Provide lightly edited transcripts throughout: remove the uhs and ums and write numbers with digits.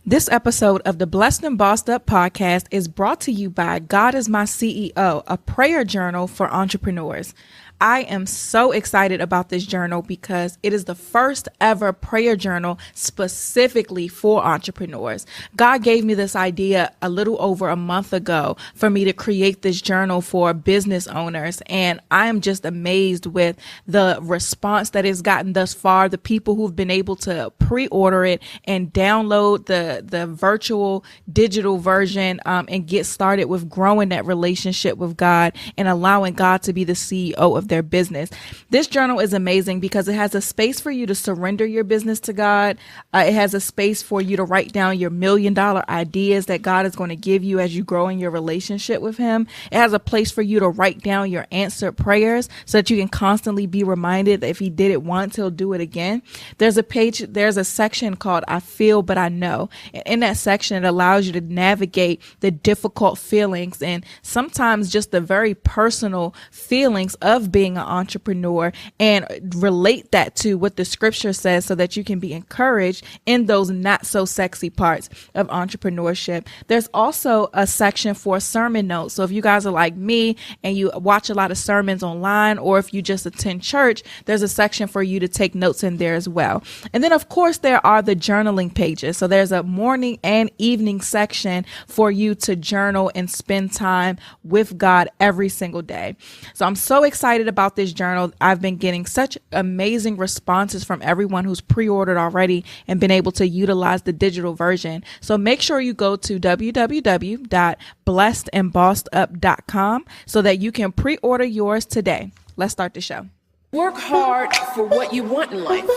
This episode of the Blessed and Bossed Up podcast is brought to you by God is My CEO, a prayer journal for entrepreneurs. I am so excited about this journal because it is the first ever prayer journal specifically for entrepreneurs. God gave me this idea a little over a month ago for me to create this journal for business owners. And I am just amazed with the response that it's gotten thus far. The people who've been able to pre-order it and download the virtual digital version and get started with growing that relationship with God and allowing God to be the CEO of their business. This journal is amazing because it has a space for you to surrender your business to God. It has a space for you to write down your $1 million ideas that God is going to give you as you grow in your relationship with Him. It has a place for you to write down your answered prayers so that you can constantly be reminded that if He did it once, He'll do it again. There's a section called I Feel But I Know. And in that section, it allows you to navigate the difficult feelings and sometimes just the very personal feelings of being an entrepreneur and relate that to what the scripture says so that you can be encouraged in those not so sexy parts of entrepreneurship. There's also a section for sermon notes. So if you guys are like me and you watch a lot of sermons online, or if you just attend church, there's a section for you to take notes in there as well. And then of course there are the journaling pages. So there's a morning and evening section for you to journal and spend time with God every single day. So I'm so excited about this journal. I've been getting such amazing responses from everyone who's pre-ordered already and been able to utilize the digital version. So make sure you go to www.blessedandbossedup.com so that you can pre-order yours today. Let's start the show. Work hard for what you want in life.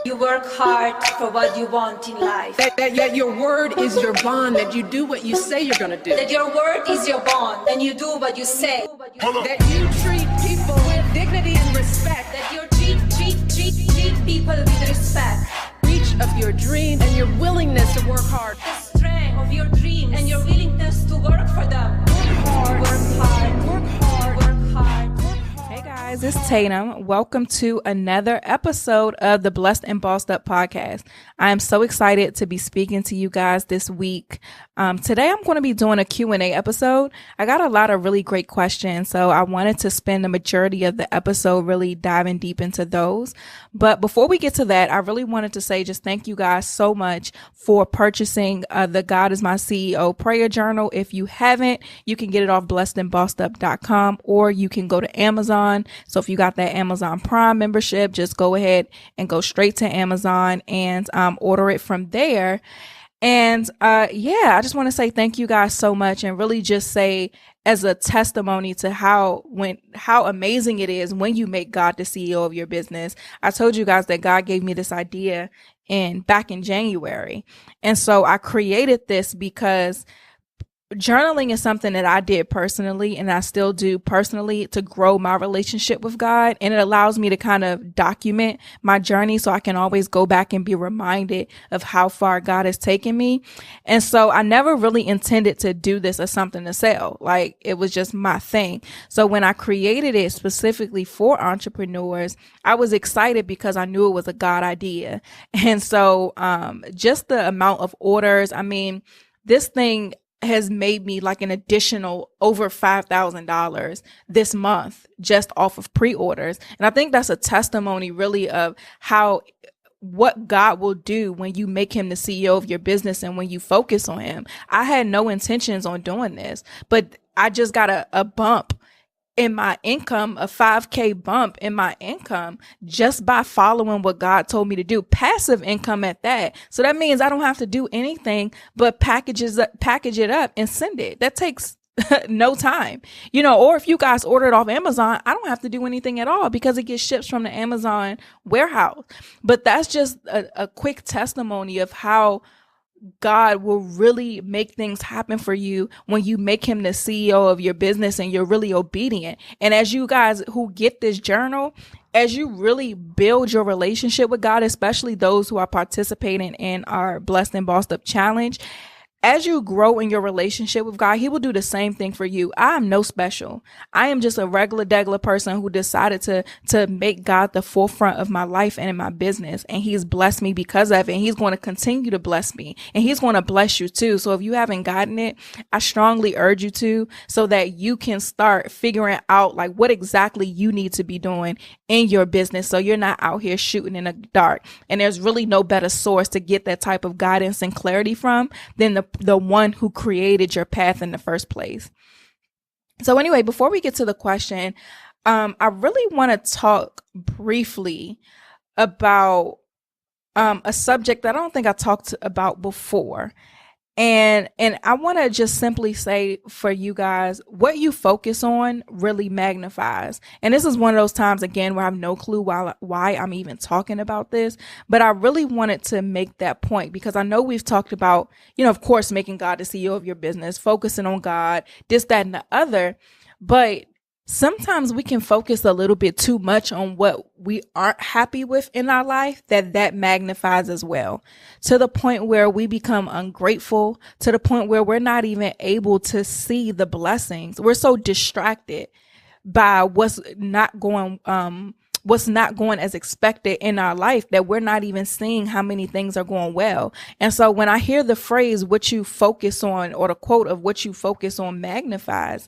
You work hard for what you want in life. That your word is your bond, that you do what you say you're going to do. That your word is your bond, and you do what you say. That you treat people with dignity and respect. That you treat people with respect. Reach of your dreams and your willingness to work hard. The strength of your dreams and your willingness to work for them. Work hard, work hard, work hard, work hard. Hey guys, it's Tatum. Welcome to another episode of the Blessed and Bossed Up podcast. I am so excited to be speaking to you guys this week. Today I'm going to be doing a Q&A episode. I got a lot of really great questions, so I wanted to spend the majority of the episode really diving deep into those. But before we get to that, I really wanted to say just thank you guys so much for purchasing the God is My CEO prayer journal. If you haven't, you can get it off blessedandbossedup.com, or you can go to Amazon. So if you got that Amazon Prime membership, just go ahead and go straight to Amazon and order it from there. And I just want to say thank you guys so much, and really just say as a testimony to how amazing it is when you make God the CEO of your business. I told you guys that God gave me this idea back in January. And so I created this because journaling is something that I did personally, and I still do personally, to grow my relationship with God. And it allows me to kind of document my journey so I can always go back and be reminded of how far God has taken me. And so I never really intended to do this as something to sell. Like, it was just my thing. So when I created it specifically for entrepreneurs, I was excited because I knew it was a God idea. And so just the amount of orders, I mean, this thing has made me like an additional over $5,000 this month just off of pre-orders. And I think that's a testimony really of what God will do when you make Him the CEO of your business and when you focus on Him. I had no intentions on doing this, but I just got a bump in my income, a $5,000 bump in my income just by following what God told me to do. Passive income at that. So that means I don't have to do anything but package it up and send it. That takes no time, or if you guys order it off Amazon, I don't have to do anything at all because it gets shipped from the Amazon warehouse. But that's just a quick testimony of how God will really make things happen for you when you make Him the CEO of your business and you're really obedient. And as you guys who get this journal, as you really build your relationship with God, especially those who are participating in our Blessed and Bossed Up challenge, as you grow in your relationship with God, he will do the same thing for you. I am no special. I am just a regular person who decided to make God the forefront of my life and in my business. And he's blessed me because of it. And he's going to continue to bless me, and he's going to bless you too. So if you haven't gotten it, I strongly urge you to, so that you can start figuring out like what exactly you need to be doing in your business. So you're not out here shooting in the dark. And there's really no better source to get that type of guidance and clarity from than the one who created your path in the first place. So anyway, before we get to the question, I really want to talk briefly about a subject that I don't think I talked about before. And I want to just simply say for you guys, what you focus on really magnifies. And this is one of those times, again, where I have no clue why I'm even talking about this. But I really wanted to make that point because I know we've talked about, of course, making God the CEO of your business, focusing on God, this, that, and the other. But sometimes we can focus a little bit too much on what we aren't happy with in our life, that magnifies as well, to the point where we become ungrateful, to the point where we're not even able to see the blessings. We're so distracted by what's not going as expected in our life that we're not even seeing how many things are going well. And so when I hear the phrase, what you focus on, or the quote of what you focus on magnifies,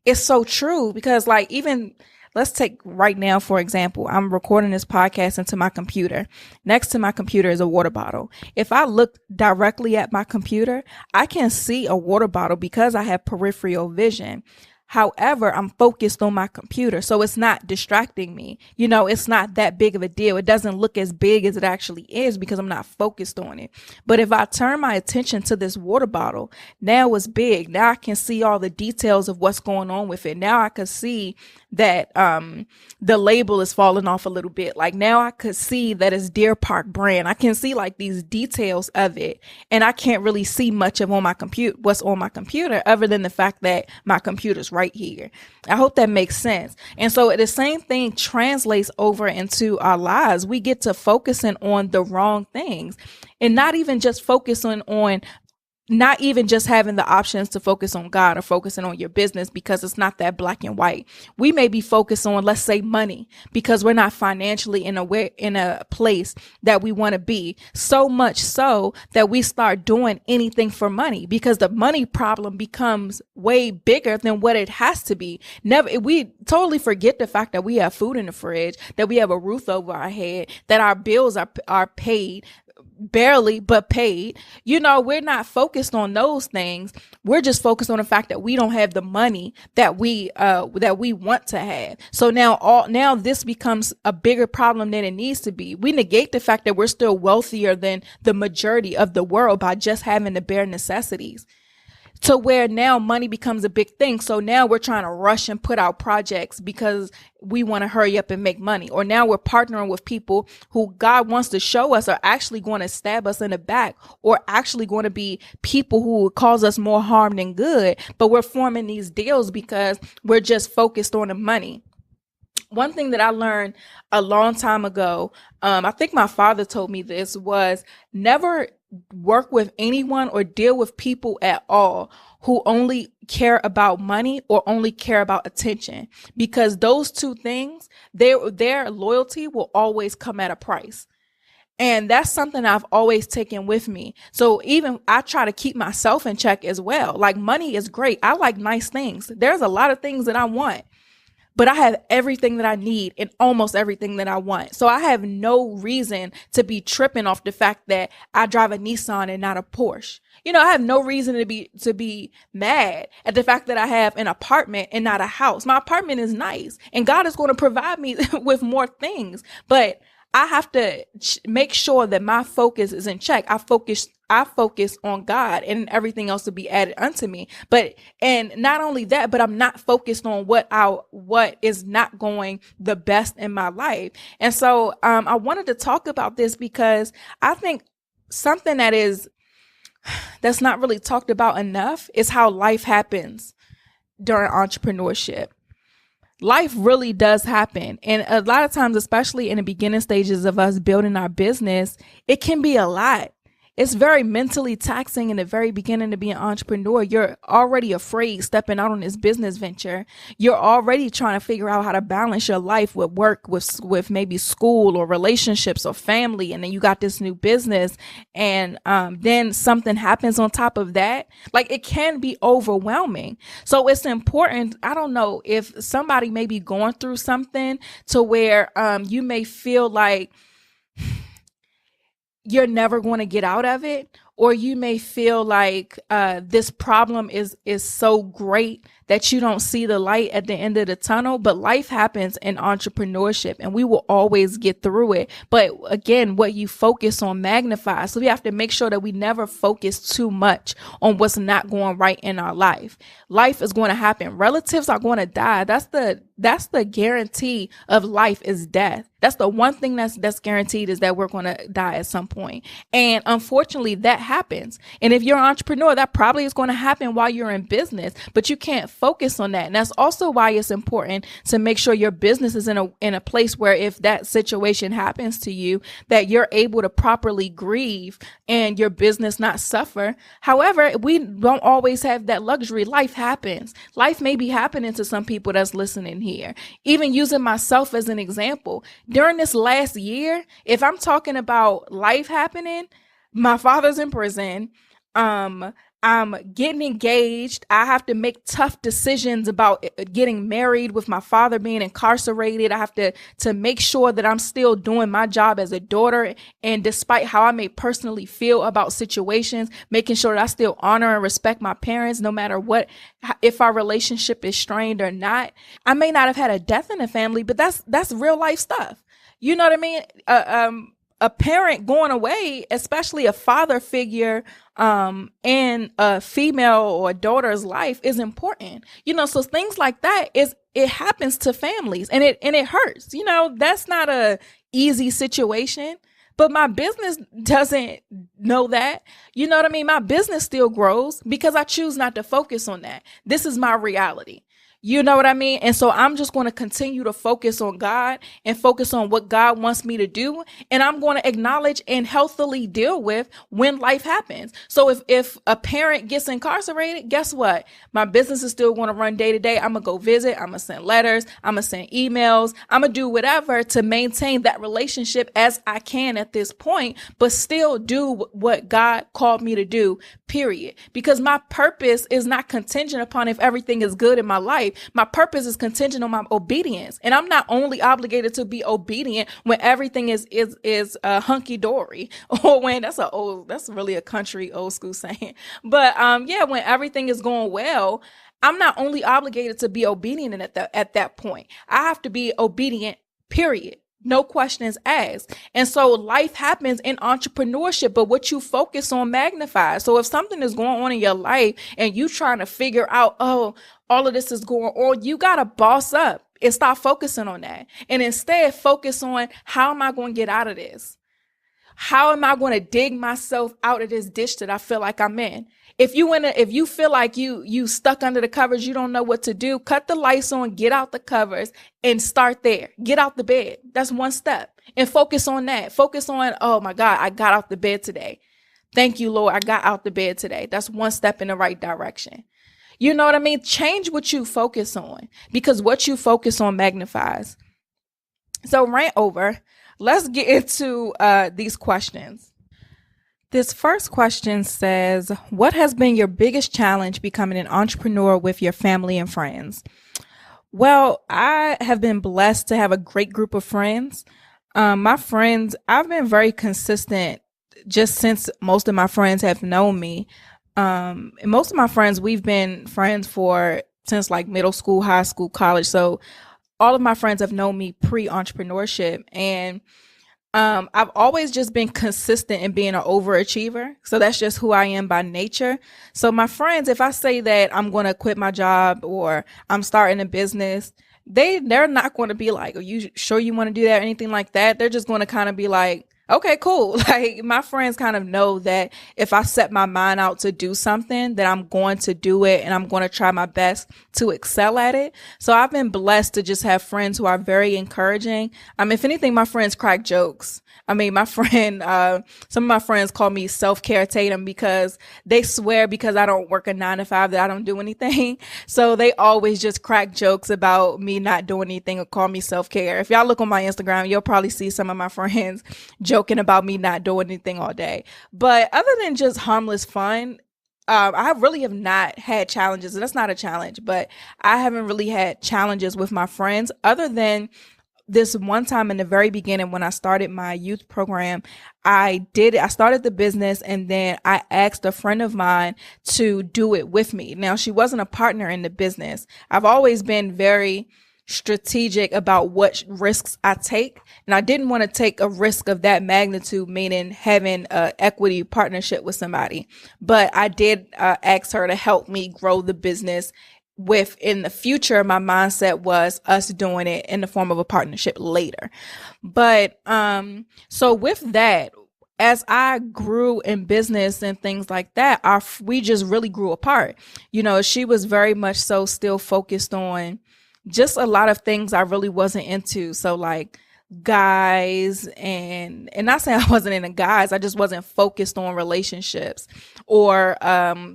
it's so true, because like, even let's take right now, for example, I'm recording this podcast into my computer. Next to my computer is a water bottle. If I look directly at my computer, I can see a water bottle because I have peripheral vision. However, I'm focused on my computer, so it's not distracting me. It's not that big of a deal. It doesn't look as big as it actually is because I'm not focused on it. But if I turn my attention to this water bottle, now it's big. Now I can see all the details of what's going on with it. Now I can see that the label is falling off a little bit. Like now I could see that it's Deer Park brand. I can see like these details of it, and I can't really see much of what's on my computer other than the fact that my computer's right here. I hope that makes sense. And so the same thing translates over into our lives. We get to focusing on the wrong things, and not even just not even just having the options to focus on God or focusing on your business, because it's not that black and white. We may be focused on, let's say, money, because we're not financially in a place that we want to be, so much so that we start doing anything for money, because the money problem becomes way bigger than what it has to be. We totally forget the fact that we have food in the fridge, that we have a roof over our head, that our bills are paid, barely, but paid. We're not focused on those things. We're just focused on the fact that we don't have the money that we want to have. So now this becomes a bigger problem than it needs to be. We negate the fact that we're still wealthier than the majority of the world by just having the bare necessities, to where now money becomes a big thing. So now we're trying to rush and put out projects because we want to hurry up and make money. Or now we're partnering with people who God wants to show us are actually going to stab us in the back, or actually going to be people who will cause us more harm than good. But we're forming these deals because we're just focused on the money. One thing that I learned a long time ago, I think my father told me this, was never work with anyone or deal with people at all who only care about money or only care about attention, because those two things, their loyalty will always come at a price. And that's something I've always taken with me. So even I try to keep myself in check as well. Like, money is great. I like nice things. There's a lot of things that I want, but I have everything that I need and almost everything that I want. So I have no reason to be tripping off the fact that I drive a Nissan and not a Porsche. I have no reason to be mad at the fact that I have an apartment and not a house. My apartment is nice, and God is going to provide me with more things, but I have to make sure that my focus is in check. I focus on God, and everything else to be added unto me. And not only that, but I'm not focused on what is not going the best in my life. And so I wanted to talk about this because I think something that's not really talked about enough is how life happens during entrepreneurship. Life really does happen. And a lot of times, especially in the beginning stages of us building our business, it can be a lot. It's very mentally taxing in the very beginning to be an entrepreneur. You're already afraid stepping out on this business venture. You're already trying to figure out how to balance your life with work, with maybe school or relationships or family. And then you got this new business, and then something happens on top of that. Like, it can be overwhelming. So it's important. I don't know if somebody may be going through something to where you may feel like you're never going to get out of it, or you may feel like this problem is so great that you don't see the light at the end of the tunnel. But life happens in entrepreneurship, and we will always get through it. But again, what you focus on magnifies. So we have to make sure that we never focus too much on what's not going right in our life. Life is going to happen. Relatives are going to die. That's the guarantee of life, is death. That's the one thing that's guaranteed, is that we're going to die at some point. And unfortunately, that happens. And if you're an entrepreneur, that probably is going to happen while you're in business, but you can't focus on that. And that's also why it's important to make sure your business is in a place where, if that situation happens to you, that you're able to properly grieve and your business not suffer. However, we don't always have that luxury. Life happens. Life may be happening to some people that's listening here. Even using myself as an example, during this last year, if I'm talking about life happening, my father's in prison. I'm getting engaged. I have to make tough decisions about getting married with my father being incarcerated. I have to make sure that I'm still doing my job as a daughter. And despite how I may personally feel about situations, making sure that I still honor and respect my parents, no matter what, if our relationship is strained or not. I may not have had a death in the family, but that's real life stuff. You know what I mean? A parent going away, especially a father figure, in a female or a daughter's life, is important. So things like that it happens to families, and it hurts. That's not a easy situation, but my business doesn't know that. You know what I mean? My business still grows because I choose not to focus on that. This is my reality. You know what I mean? And so I'm just going to continue to focus on God and focus on what God wants me to do. And I'm going to acknowledge and healthily deal with when life happens. So if a parent gets incarcerated, guess what? My business is still going to run day to day. I'm going to go visit. I'm going to send letters. I'm going to send emails. I'm going to do whatever to maintain that relationship as I can at this point, but still do what God called me to do, period. Because my purpose is not contingent upon if everything is good in my life. My purpose is contingent on my obedience. And I'm not only obligated to be obedient when everything is hunky dory, or when that's really a country old school saying. But when everything is going well, I'm not only obligated to be obedient at that point. I have to be obedient, period. No questions asked. And so life happens in entrepreneurship, but what you focus on magnifies. So if something is going on in your life and you trying to figure out, all of this is going on, you got to boss up and stop focusing on that. And instead focus on, how am I going to get out of this? How am I going to dig myself out of this ditch that I feel like I'm in? If you feel like you stuck under the covers, you don't know what to do, cut the lights on, get out the covers and start there. Get out the bed. That's one step. And focus on that. Focus on, oh my God, I got out the bed today. Thank you, Lord. I got out the bed today. That's one step in the right direction. You know what I mean? Change what you focus on, because what you focus on magnifies. So rant over. Let's get into these questions. This first question says, what has been your biggest challenge becoming an entrepreneur with your family and friends? Well, I have been blessed to have a great group of friends. My friends, I've been very consistent just since most of my friends have known me. And most of my friends, we've been friends since like middle school, high school, college. So all of my friends have known me pre-entrepreneurship, and I've always just been consistent in being an overachiever. So that's just who I am by nature. So my friends, if I say that I'm going to quit my job or I'm starting a business, they're not going to be like, are you sure you want to do that or anything like that? They're just going to kind of be like, Okay, cool. Like my friends kind of know that if I set my mind out to do something, that I'm going to do it and I'm going to try my best to excel at it. So I've been blessed to just have friends who are very encouraging. If anything, my friends crack jokes. My friend, some of my friends call me self-care Tatum because they swear because I don't work a 9 to 5 that I don't do anything. So they always just crack jokes about me not doing anything or call me self-care. If y'all look on my Instagram, you'll probably see some of my friends joking about me not doing anything all day. But other than just harmless fun, I really have not had challenges. That's not a challenge, but I haven't really had challenges with my friends other than this one time in the very beginning when I started my youth program. I started the business and then I asked a friend of mine to do it with me. Now, she wasn't a partner in the business. I've always been very strategic about what risks I take. And I didn't want to take a risk of that magnitude, meaning having an equity partnership with somebody. But I did ask her to help me grow the business. In the future, my mindset was us doing it in the form of a partnership later. But so with that, as I grew in business and things like that, we just really grew apart. She was very much so still focused on just a lot of things I really wasn't into. So like guys and not saying I wasn't into guys, I just wasn't focused on relationships or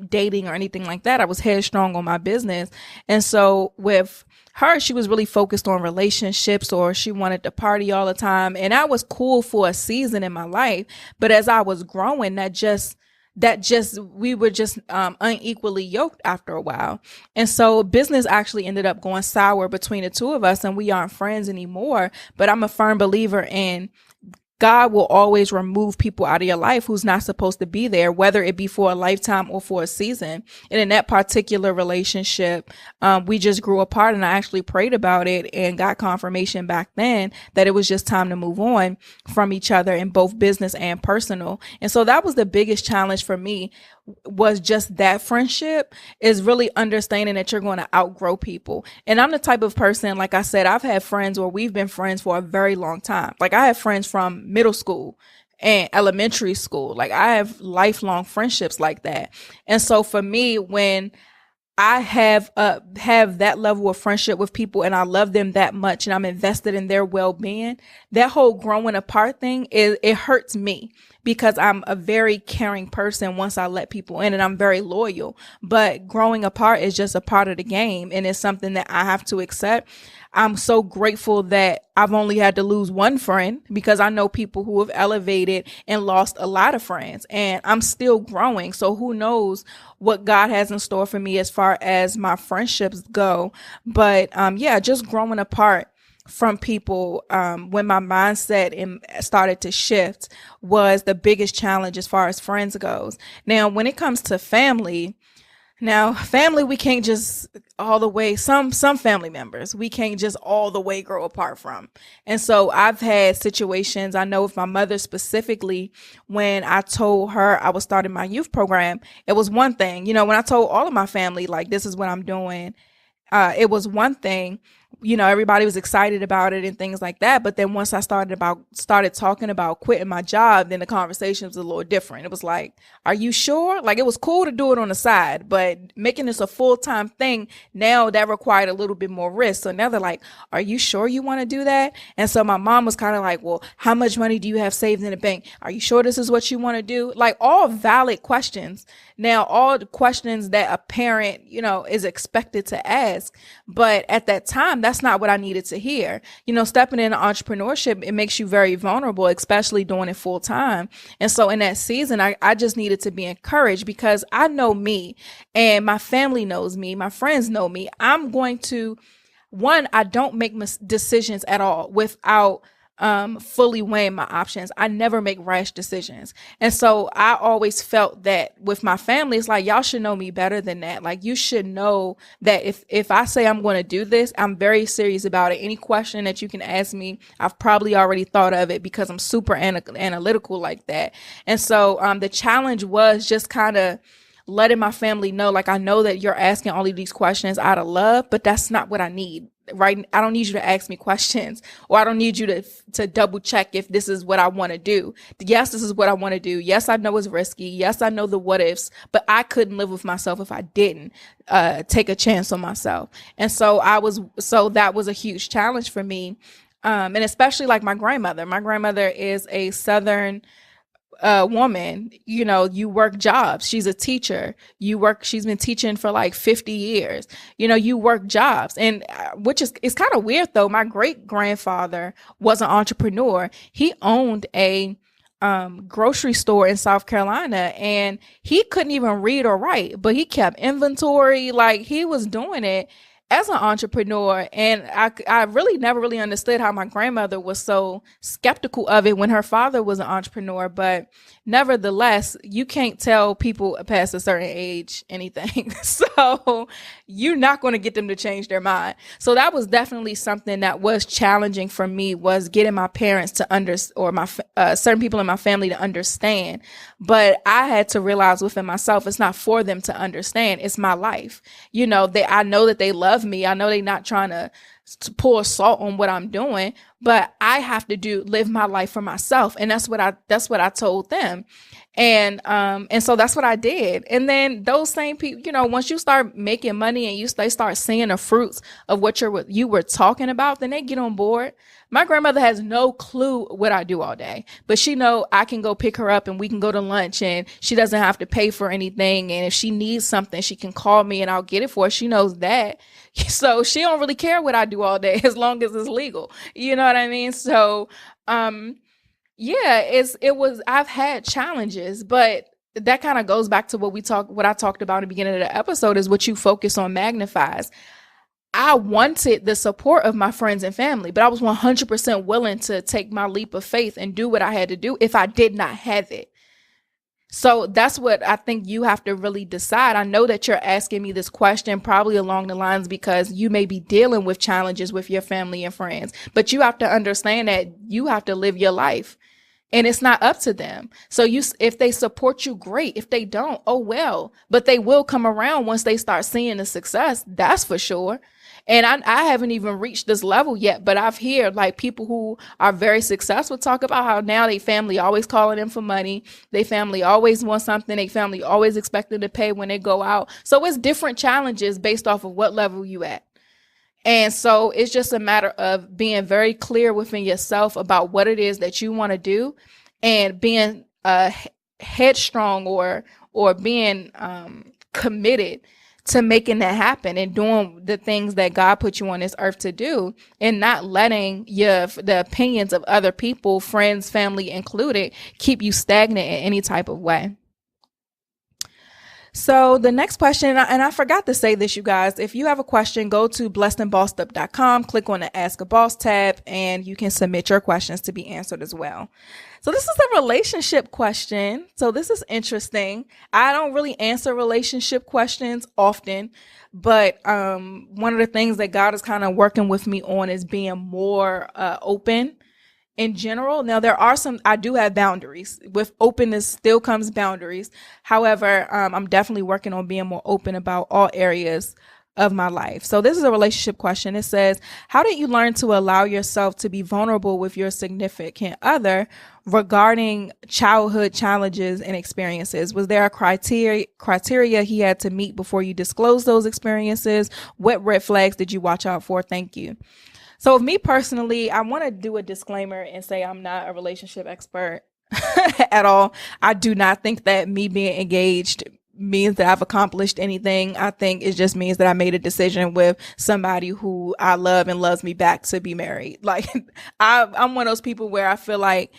dating or anything like that. I was headstrong on my business. And so with her, she was really focused on relationships, or she wanted to party all the time. And that was cool for a season in my life. But as I was growing, we were just unequally yoked after a while. And so business actually ended up going sour between the two of us, and we aren't friends anymore. But I'm a firm believer in God will always remove people out of your life who's not supposed to be there, whether it be for a lifetime or for a season. And in that particular relationship, we just grew apart, and I actually prayed about it and got confirmation back then that it was just time to move on from each other in both business and personal. And so that was the biggest challenge for me, was just that friendship, is really understanding that you're going to outgrow people. And I'm the type of person, like I said, I've had friends where we've been friends for a very long time. Like I have friends from middle school and elementary school. Like I have lifelong friendships like that. And so for me, when I have that level of friendship with people and I love them that much and I'm invested in their well-being, that whole growing apart thing, it hurts me because I'm a very caring person once I let people in, and I'm very loyal. But growing apart is just a part of the game, and it's something that I have to accept. I'm so grateful that I've only had to lose one friend, because I know people who have elevated and lost a lot of friends, and I'm still growing. So who knows what God has in store for me as far as my friendships go. But just growing apart from people when my mindset started to shift was the biggest challenge as far as friends goes. Now, when it comes to family, we can't just all the way, some family members, we can't just all the way grow apart from. And so I've had situations, I know with my mother specifically, when I told her I was starting my youth program, it was one thing. When I told all of my family, like, this is what I'm doing, it was one thing. Everybody was excited about it and things like that. But then once I started talking about quitting my job, then the conversation was a little different. It was like, are you sure? Like, it was cool to do it on the side, but making this a full-time thing, now that required a little bit more risk. So now they're like, are you sure you want to do that? And so my mom was kind of like, well, how much money do you have saved in the bank? Are you sure this is what you want to do? Like, all valid questions. Now, all the questions that a parent, is expected to ask. But at that time, that's not what I needed to hear. Stepping into entrepreneurship, it makes you very vulnerable, especially doing it full time. And so in that season, I just needed to be encouraged, because I know me and my family knows me. My friends know me. I'm going to, I don't make decisions at all without fully weighing my options. I never make rash decisions. And so I always felt that with my family, it's like, y'all should know me better than that. Like, you should know that if I say I'm going to do this, I'm very serious about it. Any question that you can ask me, I've probably already thought of it, because I'm super analytical like that. And so the challenge was just kind of letting my family know, like, I know that you're asking all of these questions out of love, but that's not what I need. Right? I don't need you to ask me questions, or I don't need you to double check if this is what I want to do. Yes, this is what I want to do. Yes, I know it's risky. Yes, I know the what ifs, but I couldn't live with myself if I didn't take a chance on myself. And so that was a huge challenge for me. And especially like my grandmother is a Southern woman. You work jobs. She's a teacher. She's been teaching for like 50 years. You work jobs. And it's kind of weird though. My great grandfather was an entrepreneur. He owned a grocery store in South Carolina, and he couldn't even read or write, but he kept inventory. Like, he was doing it as an entrepreneur. And I really never really understood how my grandmother was so skeptical of it when her father was an entrepreneur. But nevertheless, you can't tell people past a certain age anything. So you're not going to get them to change their mind. So that was definitely something that was challenging for me, was getting my parents to or my certain people in my family to understand. But I had to realize within myself, it's not for them to understand. It's my life. I know that they love me. I know they're not trying to pour salt on what I'm doing, but I have to live my life for myself. And that's what I told them. And so that's what I did. And then those same people, once you start making money and they start seeing the fruits of what you were talking about, then they get on board. My grandmother has no clue what I do all day, but she know I can go pick her up and we can go to lunch, and she doesn't have to pay for anything. And if she needs something, she can call me and I'll get it for her. She knows that. So she don't really care what I do all day as long as it's legal. You know what I mean? So, I've had challenges, but that kind of goes back to what I talked about in the beginning of the episode, is what you focus on magnifies. I wanted the support of my friends and family, but I was 100% willing to take my leap of faith and do what I had to do if I did not have it. So that's what I think you have to really decide. I know that you're asking me this question probably along the lines because you may be dealing with challenges with your family and friends, but you have to understand that you have to live your life. And it's not up to them. So if they support you, great. If they don't, oh well. But they will come around once they start seeing the success. That's for sure. And I haven't even reached this level yet, but I've heard like people who are very successful talk about how now their family always calling them for money. Their family always wants something. Their family always expect them to pay when they go out. So it's different challenges based off of what level you at. And so it's just a matter of being very clear within yourself about what it is that you want to do, and being headstrong or being committed to making that happen and doing the things that God put you on this earth to do, and not letting the opinions of other people, friends, family included, keep you stagnant in any type of way. So the next question, and I forgot to say this, you guys, if you have a question, go to blessedandbossedup.com, click on the Ask a Boss tab, and you can submit your questions to be answered as well. So this is a relationship question. So this is interesting. I don't really answer relationship questions often, but one of the things that God is kind of working with me on is being more open in general. Now, I do have boundaries. With openness still comes boundaries. However, I'm definitely working on being more open about all areas of my life. So this is a relationship question. It says, how did you learn to allow yourself to be vulnerable with your significant other regarding childhood challenges and experiences? Was there a criteria he had to meet before you disclosed those experiences? What red flags did you watch out for? Thank you. So me personally, I want to do a disclaimer and say I'm not a relationship expert at all. I do not think that me being engaged means that I've accomplished anything. I think it just means that I made a decision with somebody who I love and loves me back to be married. Like I'm one of those people where I feel like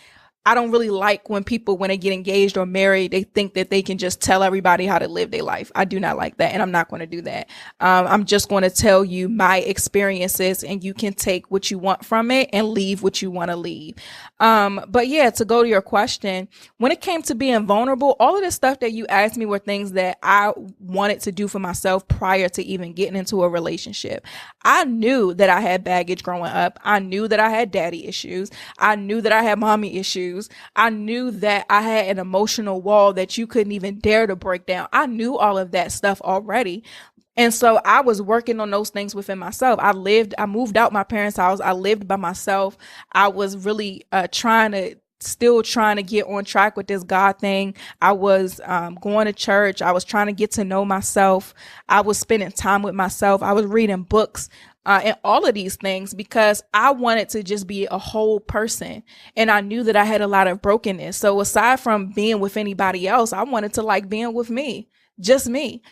I don't really like when people, when they get engaged or married, they think that they can just tell everybody how to live their life. I do not like that, and I'm not going to do that. I'm just going to tell you my experiences, and you can take what you want from it and leave what you want to leave. But yeah, to go to your question, when it came to being vulnerable, all of the stuff that you asked me were things that I wanted to do for myself prior to even getting into a relationship. I knew that I had baggage growing up. I knew that I had daddy issues. I knew that I had mommy issues. issues. I knew that I had an emotional wall that you couldn't even dare to break down. I knew all of that stuff already. And so I was working on those things within myself. I moved out my parents' house. I lived by myself. I was really still trying to get on track with this God thing. I was going to church. I was trying to get to know myself. I was spending time with myself. I was reading books and all of these things because I wanted to just be a whole person. And I knew that I had a lot of brokenness. So aside from being with anybody else, I wanted to like being with me, just me.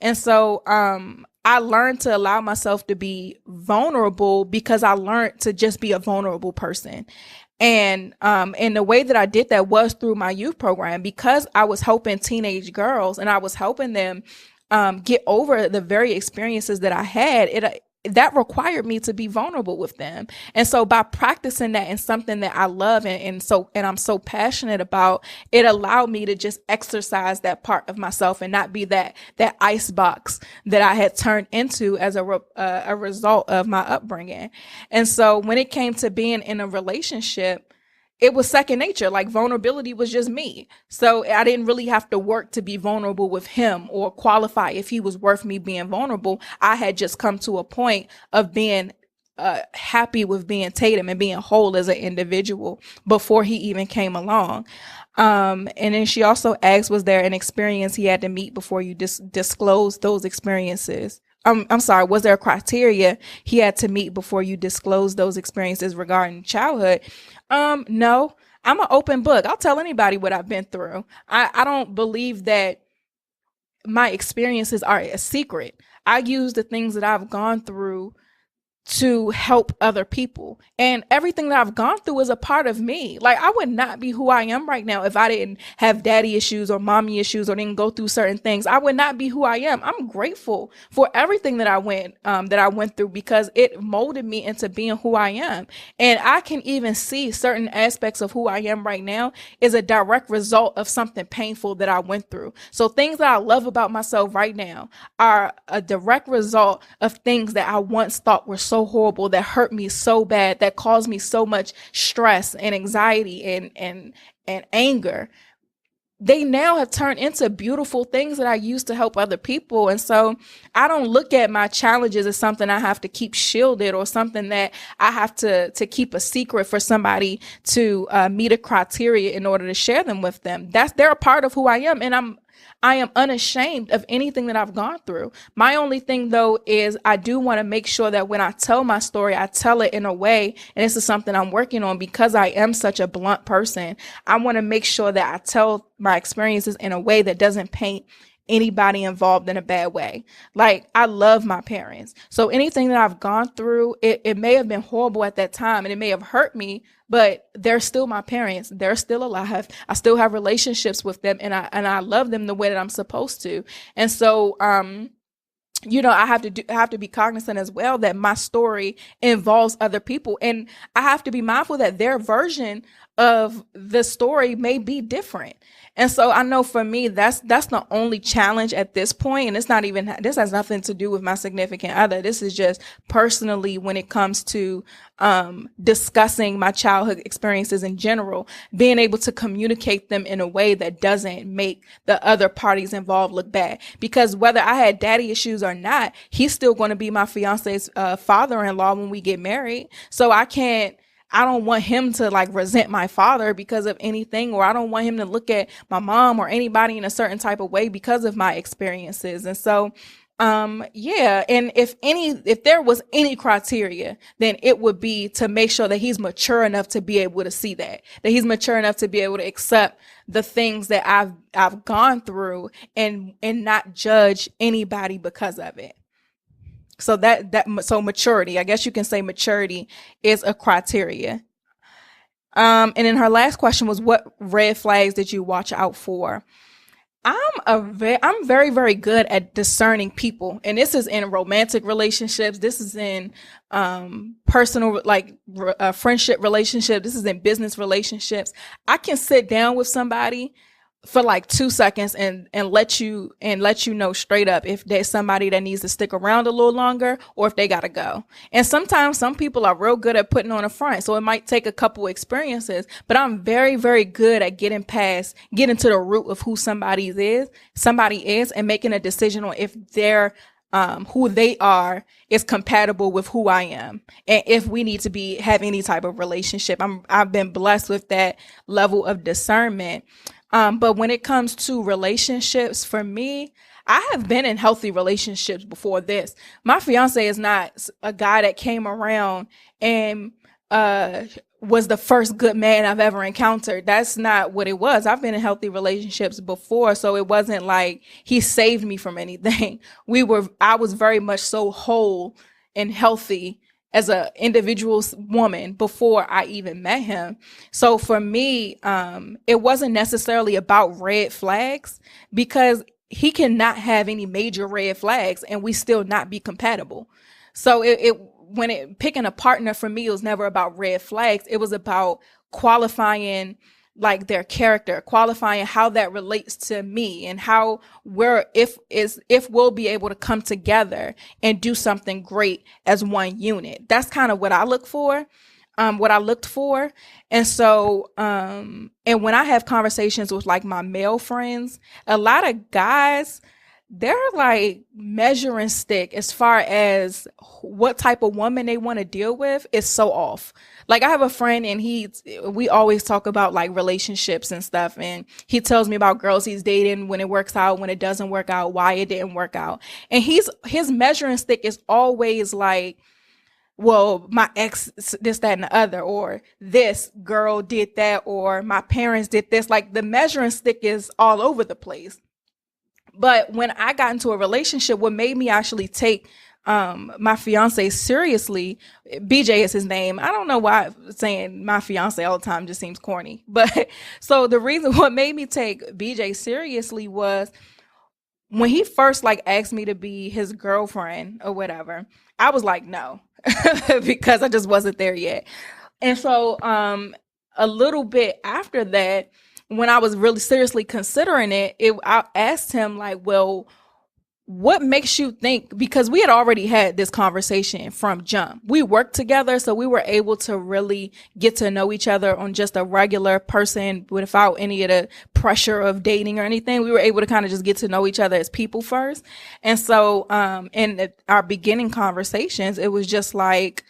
And so I learned to allow myself to be vulnerable because I learned to just be a vulnerable person. And the way that I did that was through my youth program, because I was helping teenage girls and I was helping them get over the very experiences that I had. That required me to be vulnerable with them. And so by practicing that in something that I love and I'm so passionate about, it allowed me to just exercise that part of myself and not be that ice box that I had turned into as a result of my upbringing. And so when it came to being in a relationship, it was second nature. Like vulnerability was just me. So I didn't really have to work to be vulnerable with him or qualify if he was worth me being vulnerable. I had just come to a point of being happy with being Tatum and being whole as an individual before he even came along. And then she also asked, was there an experience he had to meet before you disclosed those experiences? I'm sorry, was there a criteria he had to meet before you disclosed those experiences regarding childhood? No, I'm an open book. I'll tell anybody what I've been through. I don't believe that my experiences are a secret. I use the things that I've gone through to help other people. And everything that I've gone through is a part of me. Like I would not be who I am right now if I didn't have daddy issues or mommy issues or didn't go through certain things. I would not be who I am. I'm grateful for everything that I went through because it molded me into being who I am. And I can even see certain aspects of who I am right now is a direct result of something painful that I went through. So things that I love about myself right now are a direct result of things that I once thought were so horrible, that hurt me so bad, that caused me so much stress and anxiety and anger. They now have turned into beautiful things that I use to help other people. And so I don't look at my challenges as something I have to keep shielded or something that I have to keep a secret for somebody to meet a criteria in order to share them with them. They're a part of who I am. And I am unashamed of anything that I've gone through. My only thing, though, is I do want to make sure that when I tell my story, I tell it in a way, and this is something I'm working on because I am such a blunt person. I want to make sure that I tell my experiences in a way that doesn't paint anybody involved in a bad way. Like, I love my parents. So anything that I've gone through, it may have been horrible at that time and it may have hurt me, but they're still my parents. They're still alive. I still have relationships with them and I love them the way that I'm supposed to. And so, I have to be cognizant as well that my story involves other people, and I have to be mindful that their version of the story may be different. And so I know for me, that's the only challenge at this point. And this has nothing to do with my significant other. This is just personally when it comes to discussing my childhood experiences in general, being able to communicate them in a way that doesn't make the other parties involved look bad. Because whether I had daddy issues or not, he's still going to be my fiance's father-in-law when we get married. So I don't want him to like resent my father because of anything, or I don't want him to look at my mom or anybody in a certain type of way because of my experiences. And so, and if there was any criteria, then it would be to make sure that he's mature enough to be able to see that he's mature enough to be able to accept the things that I've gone through and not judge anybody because of it. So so maturity, I guess you can say maturity is a criteria. And then her last question was, what red flags did you watch out for? I'm very, very good at discerning people. And this is in romantic relationships. This is in, personal, friendship relationships. This is in business relationships. I can sit down with somebody for like 2 seconds and let you know straight up if there's somebody that needs to stick around a little longer or if they gotta go. And sometimes some people are real good at putting on a front, so it might take a couple experiences, but I'm very, very good at getting to the root of who somebody is and making a decision on if they're who they are is compatible with who I am, and if we need to have any type of relationship. I've been blessed with that level of discernment. But when it comes to relationships, for me, I have been in healthy relationships before this. My fiance is not a guy that came around and was the first good man I've ever encountered. That's not what it was. I've been in healthy relationships before, so it wasn't like he saved me from anything. I was very much so whole and healthy as an individual woman before I even met him. So for me, it wasn't necessarily about red flags, because he cannot have any major red flags and we still not be compatible. So when picking a partner for me, it was never about red flags. It was about qualifying like their character, qualifying how that relates to me, and how if we'll be able to come together and do something great as one unit. That's kind of what I looked for. And so, and when I have conversations with like my male friends, a lot of guys, they're like measuring stick as far as what type of woman they want to deal with is so off. Like I have a friend and we always talk about like relationships and stuff. And he tells me about girls he's dating, when it works out, when it doesn't work out, why it didn't work out. And his measuring stick is always like, well, my ex, this, that, and the other, or this girl did that, or my parents did this. Like the measuring stick is all over the place. But when I got into a relationship, what made me actually take my fiance seriously, BJ is his name. I don't know why saying my fiance all the time just seems corny. But so the reason what made me take BJ seriously was when he first like asked me to be his girlfriend or whatever, I was like, no, because I just wasn't there yet. And so a little bit after that, when I was really seriously considering it, I asked him like, well, what makes you think, because we had already had this conversation from jump. We worked together, so we were able to really get to know each other on just a regular person without any of the pressure of dating or anything. We were able to kind of just get to know each other as people first. And so in our beginning conversations, it was just like,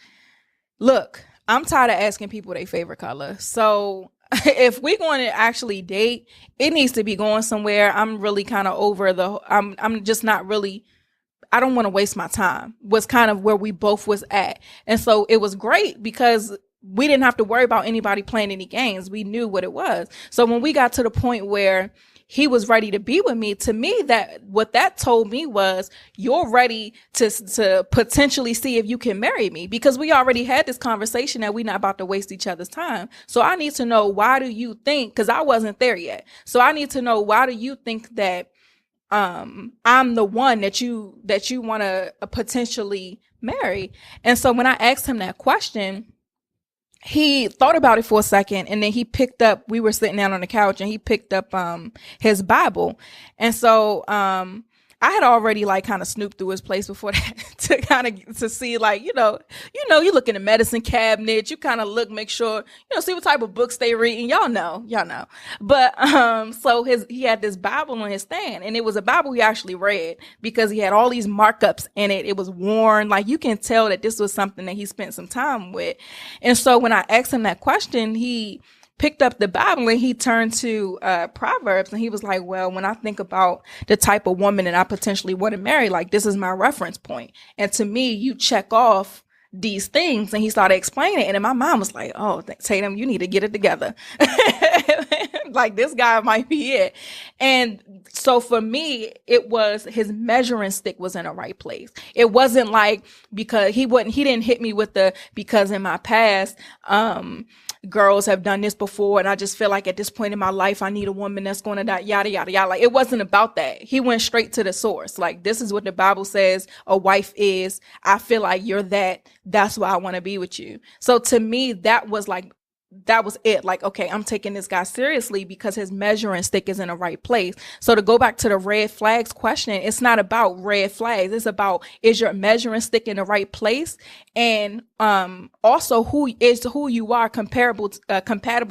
look, I'm tired of asking people their favorite color. So if we're going to actually date, it needs to be going somewhere. I'm really kind of over I'm just not really, I don't want to waste my time, was kind of where we both was at. And so it was great because we didn't have to worry about anybody playing any games. We knew what it was. So when we got to the point where he was ready to be with me, to me, what that told me was, you're ready to potentially see if you can marry me, because we already had this conversation that we're not about to waste each other's time. So I need to know, why do you think, because I wasn't there yet. So I need to know, why do you think that I'm the one that you want to potentially marry? And so when I asked him that question, he thought about it for a second, and then we were sitting down on the couch, and he picked up his Bible. And so I had already like kind of snooped through his place before that to see, like, you look in the medicine cabinet, you kind of look, make sure, see what type of books they read, and y'all know. But so he had this Bible on his stand, and it was a Bible he actually read, because he had all these markups in it. It was worn, like you can tell that this was something that he spent some time with. And so when I asked him that question, he picked up the Bible and he turned to Proverbs, and he was like, well, when I think about the type of woman that I potentially want to marry, like, this is my reference point. And to me, you check off these things. And he started explaining it. And my mom was like, oh, Tatum, you need to get it together. Like, this guy might be it. And so for me, it was his measuring stick was in the right place. It wasn't like, because he didn't hit me with because in my past, girls have done this before, and I just feel like at this point in my life, I need a woman that's going to die, yada, yada, yada. Like, it wasn't about that. He went straight to the source. Like, this is what the Bible says a wife is. I feel like you're that. That's why I want to be with you. So to me, that was like that was it. Like, okay, I'm taking this guy seriously because his measuring stick is in the right place. So to go back to the red flags question, it's not about red flags. It's about, is your measuring stick in the right place? And also who you are compatible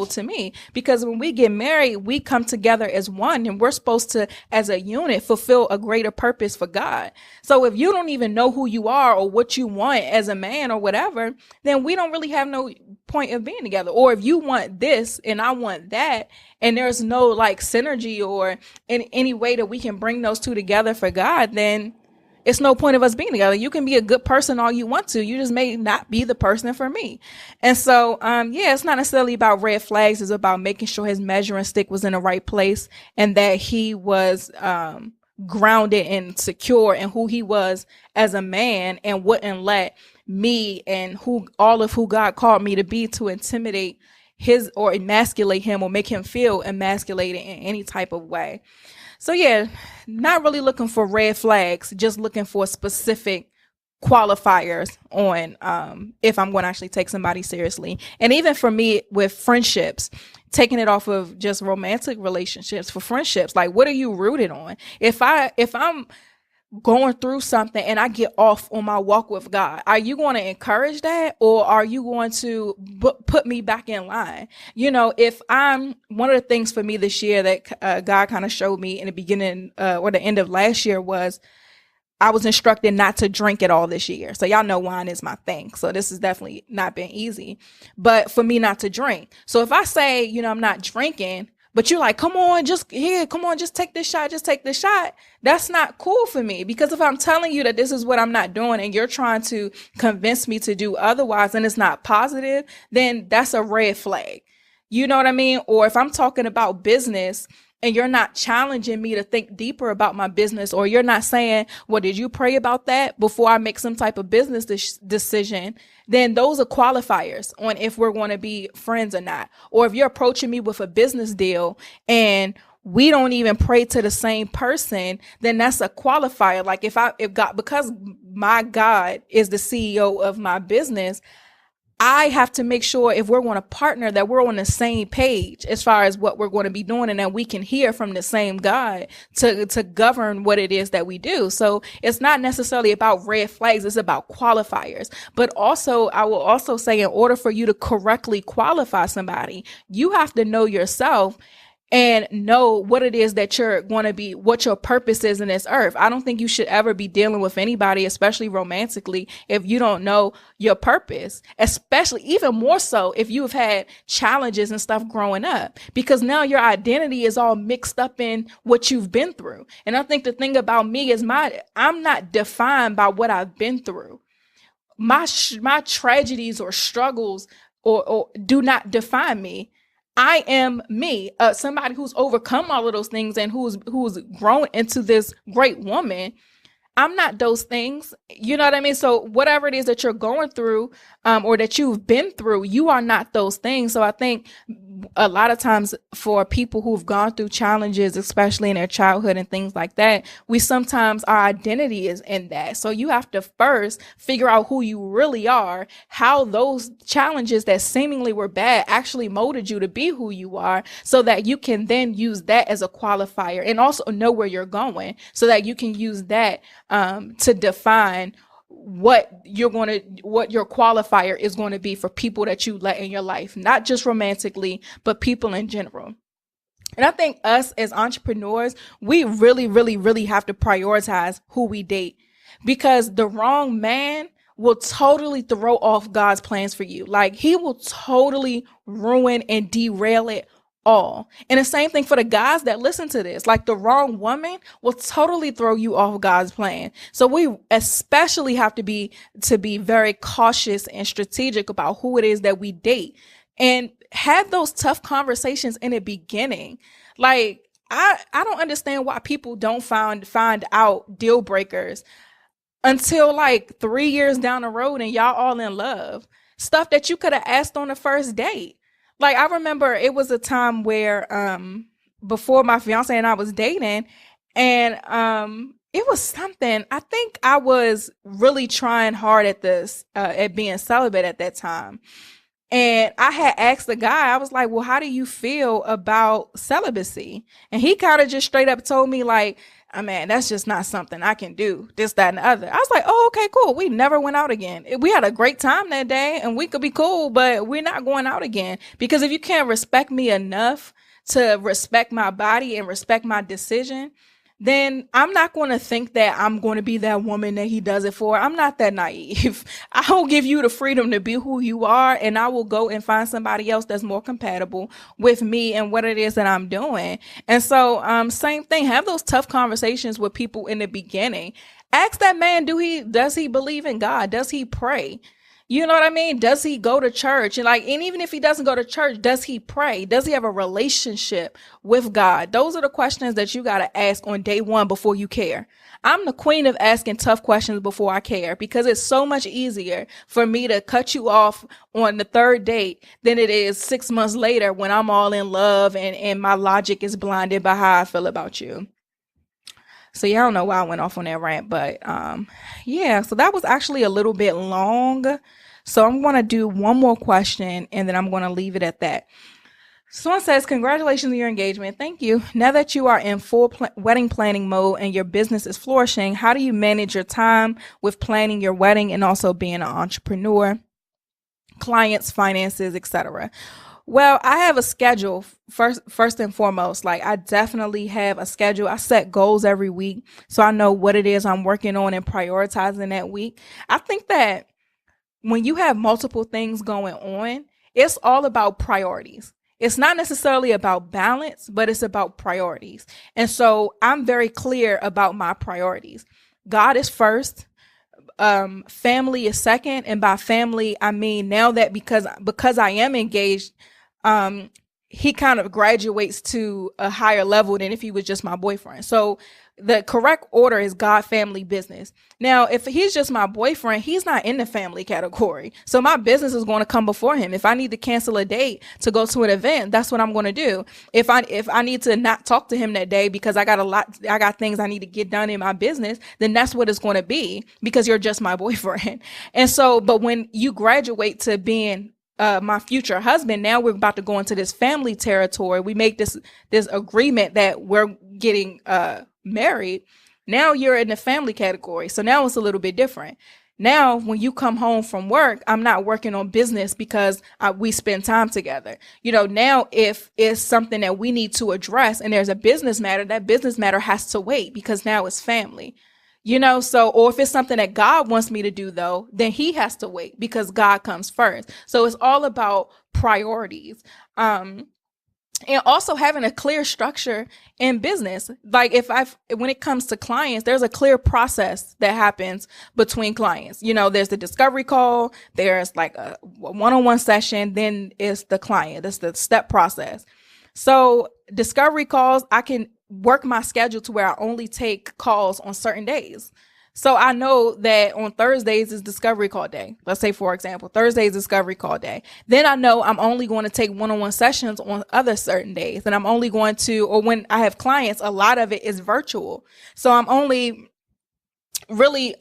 to me. Because when we get married, we come together as one, and we're supposed to, as a unit, fulfill a greater purpose for God. So if you don't even know who you are or what you want as a man or whatever, then we don't really have no point of being together. Or if you want this and I want that, and there's no like synergy or in any way that we can bring those two together for God, then it's no point of us being together. You can be a good person all you want to. You just may not be the person for me. And so, it's not necessarily about red flags. It's about making sure his measuring stick was in the right place and that he was grounded and secure in who he was as a man, and wouldn't let me and who God called me to be to intimidate his or emasculate him or make him feel emasculated in any type of way. So not really looking for red flags, just looking for specific qualifiers on if I'm going to actually take somebody seriously. And even for me with friendships, taking it off of just romantic relationships, for friendships, like, what are you rooted on? If I'm going through something and I get off on my walk with God, are you going to encourage that, or are you going to put me back in line? If one of the things for me this year that God kind of showed me in the beginning or the end of last year was, I was instructed not to drink at all this year. So y'all know wine is my thing. So this has definitely not been easy, but for me not to drink. So if I say, I'm not drinking, but you're like, come on, just take this shot. That's not cool for me, because if I'm telling you that this is what I'm not doing and you're trying to convince me to do otherwise and it's not positive, then that's a red flag. You know what I mean? Or if I'm talking about business and you're not challenging me to think deeper about my business, or you're not saying, well, did you pray about that before I make some type of business decision, then those are qualifiers on if we're going to be friends or not. Or if you're approaching me with a business deal and we don't even pray to the same person, then that's a qualifier. Like if God, because my God is the CEO of my business, I have to make sure if we're going to partner that we're on the same page as far as what we're going to be doing, and that we can hear from the same God to govern what it is that we do. So it's not necessarily about red flags. It's about qualifiers. But also, I will also say, in order for you to correctly qualify somebody, you have to know yourself and know what it is that you're going to be, what your purpose is in this earth. I don't think you should ever be dealing with anybody, especially romantically, if you don't know your purpose, especially even more so if you have had challenges and stuff growing up, because now your identity is all mixed up in what you've been through. And I think the thing about me is I'm not defined by what I've been through. My tragedies or struggles or do not define me. I am me, somebody who's overcome all of those things and who's grown into this great woman. I'm not those things. You know what I mean? So whatever it is that you're going through, or that you've been through, you are not those things. So I think a lot of times for people who've gone through challenges, especially in their childhood and things like that, our identity is in that. So you have to first figure out who you really are, how those challenges that seemingly were bad actually molded you to be who you are, so that you can then use that as a qualifier, and also know where you're going so that you can use that to define what your qualifier is going to be for people that you let in your life, not just romantically, but people in general. And I think us as entrepreneurs, we really, really, really have to prioritize who we date, because the wrong man will totally throw off God's plans for you. Like, he will totally ruin and derail it all. And the same thing for the guys that listen to this. Like, the wrong woman will totally throw you off God's plan. So we especially have to be very cautious and strategic about who it is that we date, and have those tough conversations in the beginning. Like, I don't understand why people don't find out deal breakers until like 3 years down the road and y'all all in love. Stuff that you could have asked on the first date. Like, I remember it was a time where before my fiance and I was dating, and it was something, I think I was really trying hard at this, at being celibate at that time. And I had asked the guy, I was like, well, how do you feel about celibacy? And he kind of just straight up told me like, I mean, that's just not something I can do, this, that, and the other. I was like, oh, okay, cool. We never went out again. We had a great time that day and we could be cool, but we're not going out again. Because if you can't respect me enough to respect my body and respect my decision, then I'm not going to think that I'm going to be that woman that he does it for. I'm not that naive. I will give you the freedom to be who you are, and I will go and find somebody else that's more compatible with me and what it is that I'm doing. And so, same thing, have those tough conversations with people in the beginning. Ask that man, does he believe in God? Does he pray? You know what I mean? Does he go to church? And even if he doesn't go to church, does he pray? Does he have a relationship with God? Those are the questions that you got to ask on day one before you care. I'm the queen of asking tough questions before I care, because it's so much easier for me to cut you off on the third date than it is 6 months later when I'm all in love and my logic is blinded by how I feel about you. So yeah, I don't know why I went off on that rant, but yeah, so that was actually a little bit long. So I'm going to do one more question and then I'm going to leave it at that. Someone says, congratulations on your engagement. Thank you. Now that you are in full wedding planning mode and your business is flourishing, how do you manage your time with planning your wedding and also being an entrepreneur, clients, finances, etc.? Well, I have a schedule first and foremost. Like, I definitely have a schedule. I set goals every week, so I know what it is I'm working on and prioritizing that week. I think that when you have multiple things going on, it's all about priorities. It's not necessarily about balance, but it's about priorities. And so I'm very clear about my priorities. God is first. Family is second. And by family, I mean now that because I am engaged, he kind of graduates to a higher level than if he was just my boyfriend. So the correct order is God, family, business. Now, if he's just my boyfriend, he's not in the family category. So my business is going to come before him. If I need to cancel a date to go to an event, that's what I'm going to do. If I need to not talk to him that day because I got things I need to get done in my business, then that's what it's going to be, because you're just my boyfriend. And so, but when you graduate to being my future husband, now we're about to go into this family territory. We make this agreement that we're getting married. Now you're in the family category. So now it's a little bit different. Now, when you come home from work, I'm not working on business because we spend time together. You know, now if it's something that we need to address and there's a business matter, that business matter has to wait because now it's family. You know, so, or if it's something that God wants me to do, though, then he has to wait because God comes first. So it's all about priorities. And also having a clear structure in business. Like when it comes to clients, there's a clear process that happens between clients. You know, there's the discovery call, there's like a one-on-one session, then it's the client. That's the step process. So discovery calls, I can work my schedule to where I only take calls on certain days. So I know that on Thursdays is discovery call day. Let's say, for example, Thursday is discovery call day. Then I know I'm only going to take one-on-one sessions on other certain days. And I'm only going to, or when I have clients, a lot of it is virtual. So I'm only really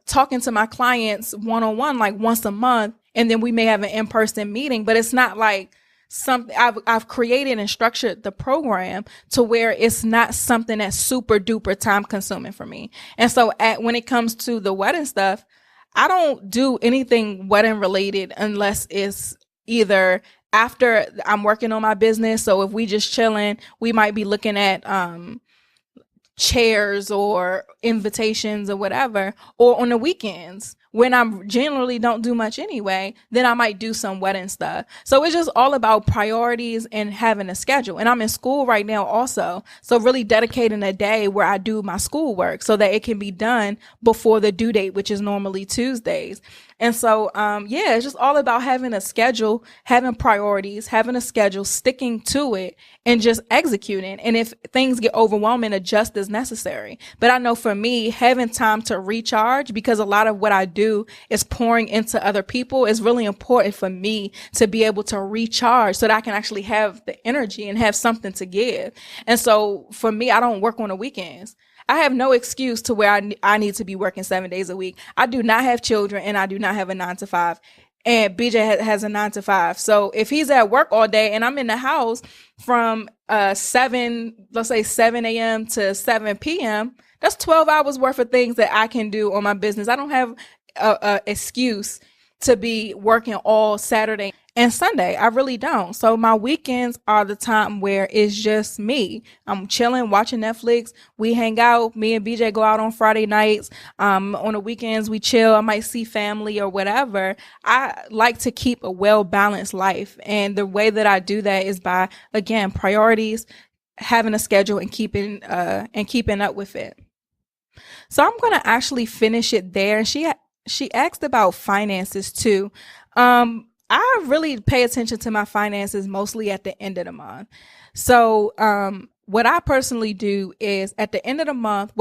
talking to my clients one-on-one like once a month. And then we may have an in-person meeting, but it's not like something I've created and structured the program to where it's not something that's super duper time consuming for me. And so when it comes to the wedding stuff, I don't do anything wedding related unless it's either after I'm working on my business. So if we just chilling, we might be looking at chairs or invitations or whatever, or on the weekends when I generally don't do much anyway, then I might do some wedding stuff. So it's just all about priorities and having a schedule. And I'm in school right now also. So really dedicating a day where I do my schoolwork so that it can be done before the due date, which is normally Tuesdays. And so, yeah, it's just all about having a schedule, having priorities, having a schedule, sticking to it, and just executing. And if things get overwhelming, adjust as necessary. But I know for me, having time to recharge, because a lot of what I do is pouring into other people, is really important for me to be able to recharge so that I can actually have the energy and have something to give. And so for me, I don't work on the weekends. I have no excuse to where I need to be working 7 days a week. I do not have children and I do not have a 9 to 5. and BJ has a 9 to 5. So if he's at work all day and I'm in the house from 7 a.m. to 7 p.m., that's 12 hours worth of things that I can do on my business. I don't have a excuse to be working all Saturday and Sunday. I really don't. So my weekends are the time where it's just me. I'm chilling, watching Netflix. We hang out. Me and BJ go out on Friday nights. On the weekends, we chill. I might see family or whatever. I like to keep a well-balanced life. And the way that I do that is by, again, priorities, having a schedule and keeping up with it. So I'm going to actually finish it there. And she asked about finances too. I really pay attention to my finances mostly at the end of the month. So what I personally do is at the end of the month,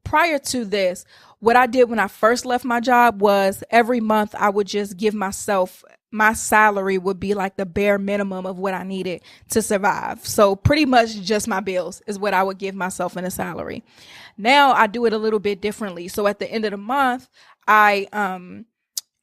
prior to this, what I did when I first left my job was every month I would just give myself, my salary would be like the bare minimum of what I needed to survive. So pretty much just my bills is what I would give myself in a salary. Now I do it a little bit differently. So at the end of the month,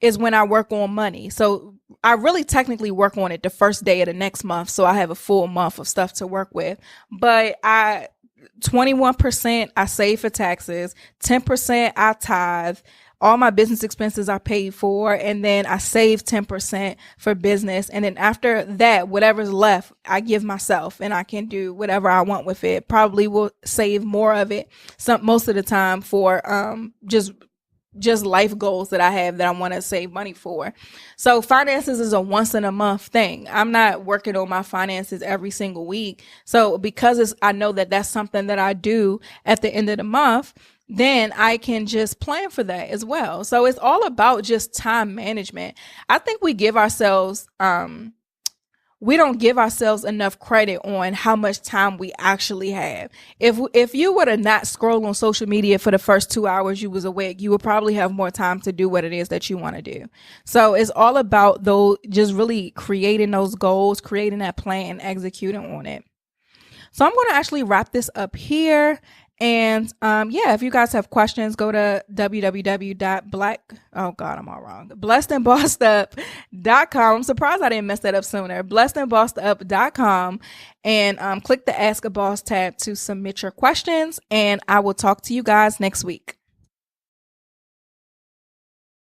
is when I work on money. So I really technically work on it the first day of the next month. So I have a full month of stuff to work with. But 21% I save for taxes, 10% I tithe, all my business expenses are paid for, and then I save 10% for business. And then after that, whatever's left, I give myself and I can do whatever I want with it. Probably will save more of it most of the time for just life goals that I have that I want to save money for. So finances is a once in a month thing. I'm not working on my finances every single week. So because I know that that's something that I do at the end of the month, then I can just plan for that as well. So it's all about just time management. I think we don't give ourselves enough credit on how much time we actually have. If you were to not scroll on social media for the first 2 hours you was awake, you would probably have more time to do what it is that you want to do. So it's all about just really creating those goals, creating that plan, executing on it. So I'm going to actually wrap this up here. And if you guys have questions, go to blessedandbossedup.com. I'm surprised I didn't mess that up sooner. blessedandbossedup.com, and click the Ask a Boss tab to submit your questions. And I will talk to you guys next week.